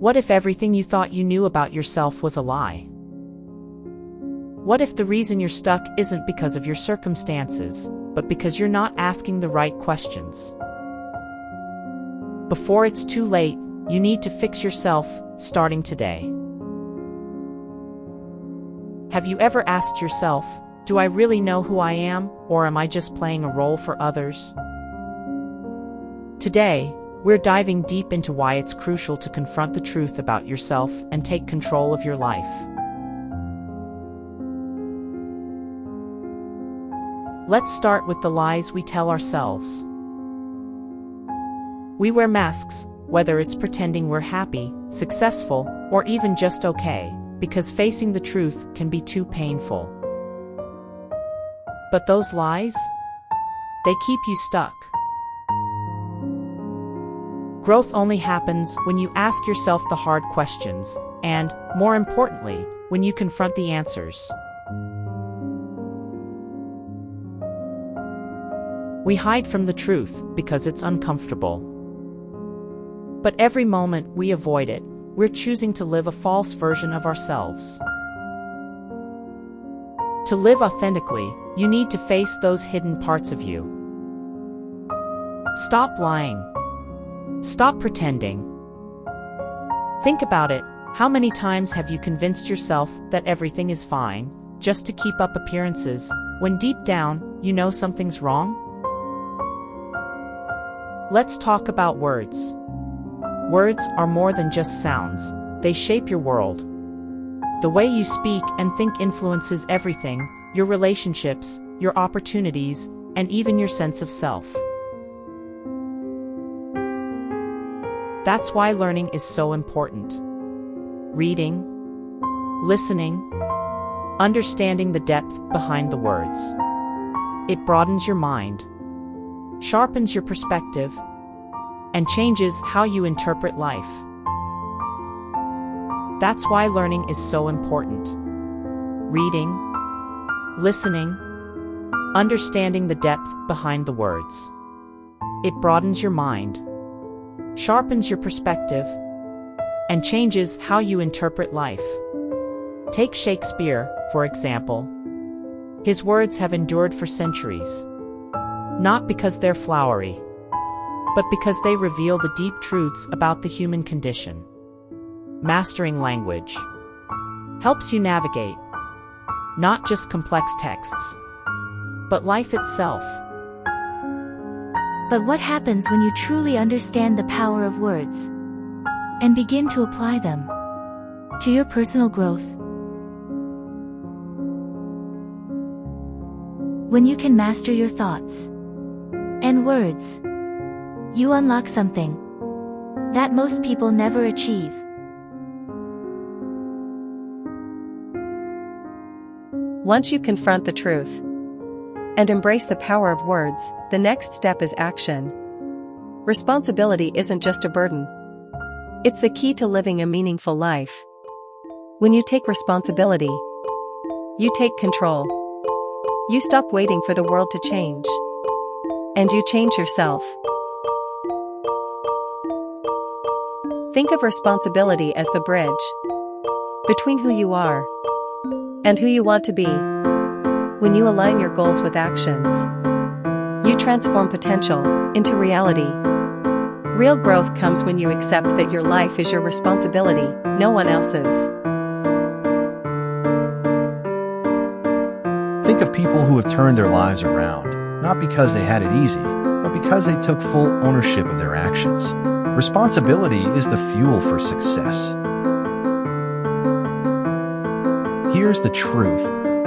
What if everything you thought you knew about yourself was a lie? What if the reason you're stuck isn't because of your circumstances, but because you're not asking the right questions? Before it's too late, you need to fix yourself, starting today. Have you ever asked yourself, do I really know who I am, or am I just playing a role for others? Today, we're diving deep into why it's crucial to confront the truth about yourself and take control of your life. Let's start with the lies we tell ourselves. We wear masks, whether it's pretending we're happy, successful, or even just okay, because facing the truth can be too painful. But those lies? They keep you stuck. Growth only happens when you ask yourself the hard questions, and, more importantly, when you confront the answers. We hide from the truth because it's uncomfortable. But every moment we avoid it, we're choosing to live a false version of ourselves. To live authentically, you need to face those hidden parts of you. Stop lying. Stop pretending. Think about it. How many times have you convinced yourself that everything is fine, just to keep up appearances, when deep down, you know something's wrong? Let's talk about words. Words are more than just sounds. They shape your world. The way you speak and think influences everything: your relationships, your opportunities, and even your sense of self. That's why learning is so important. Reading, listening, understanding the depth behind the words. It broadens your mind, sharpens your perspective, and changes how you interpret life. That's why learning is so important. Reading, listening, understanding the depth behind the words. It broadens your mind, sharpens your perspective, and changes how you interpret life. Take Shakespeare, for example. His words have endured for centuries. Not because they're flowery, but because they reveal the deep truths about the human condition. Mastering language helps you navigate not just complex texts, but life itself. But what happens when you truly understand the power of words and begin to apply them to your personal growth? When you can master your thoughts and words, you unlock something that most people never achieve. Once you confront the truth and embrace the power of words, the next step is action. Responsibility isn't just a burden. It's the key to living a meaningful life. When you take responsibility, you take control. You stop waiting for the world to change, and you change yourself. Think of responsibility as the bridge between who you are and who you want to be. When you align your goals with actions, you transform potential into reality. Real growth comes when you accept that your life is your responsibility, no one else's. Think of people who have turned their lives around, not because they had it easy, but because they took full ownership of their actions. Responsibility is the fuel for success. Here's the truth.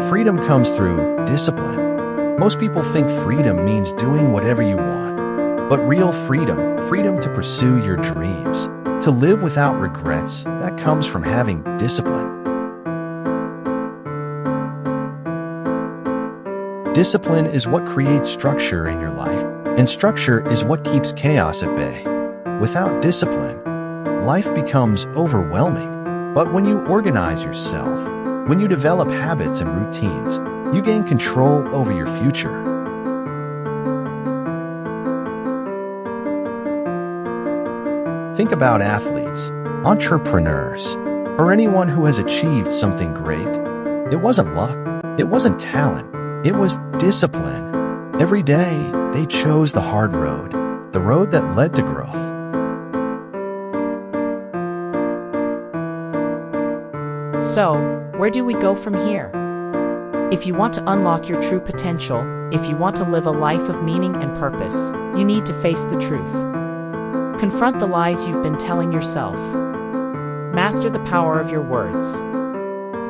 Freedom comes through discipline. Most people think freedom means doing whatever you want. But real freedom, freedom to pursue your dreams, to live without regrets, that comes from having discipline. Discipline is what creates structure in your life, and structure is what keeps chaos at bay. Without discipline, life becomes overwhelming. But when you organize yourself, when you develop habits and routines, you gain control over your future. Think about athletes. entrepreneurs, or anyone who has achieved something great, it wasn't luck, it wasn't talent, it was discipline. Every day, they chose the hard road, the road that led to growth. So, where do we go from here? If you want to unlock your true potential, if you want to live a life of meaning and purpose, you need to face the truth. Confront the lies you've been telling yourself. Master the power of your words.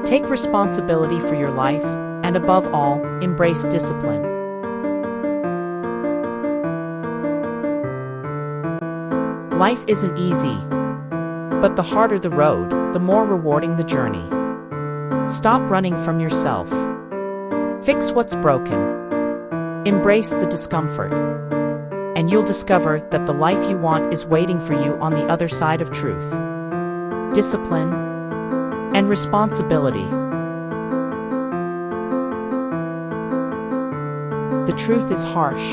Take responsibility for your life, and above all, embrace discipline. Life isn't easy, but the harder the road, the more rewarding the journey. Stop running from yourself. Fix what's broken. Embrace the discomfort. And you'll discover that the life you want is waiting for you on the other side of truth, discipline, and responsibility. The truth is harsh,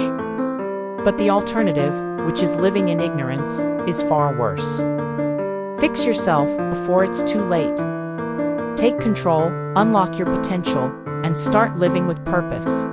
but the alternative, which is living in ignorance, is far worse. Fix yourself before it's too late. Take control, unlock your potential, and start living with purpose.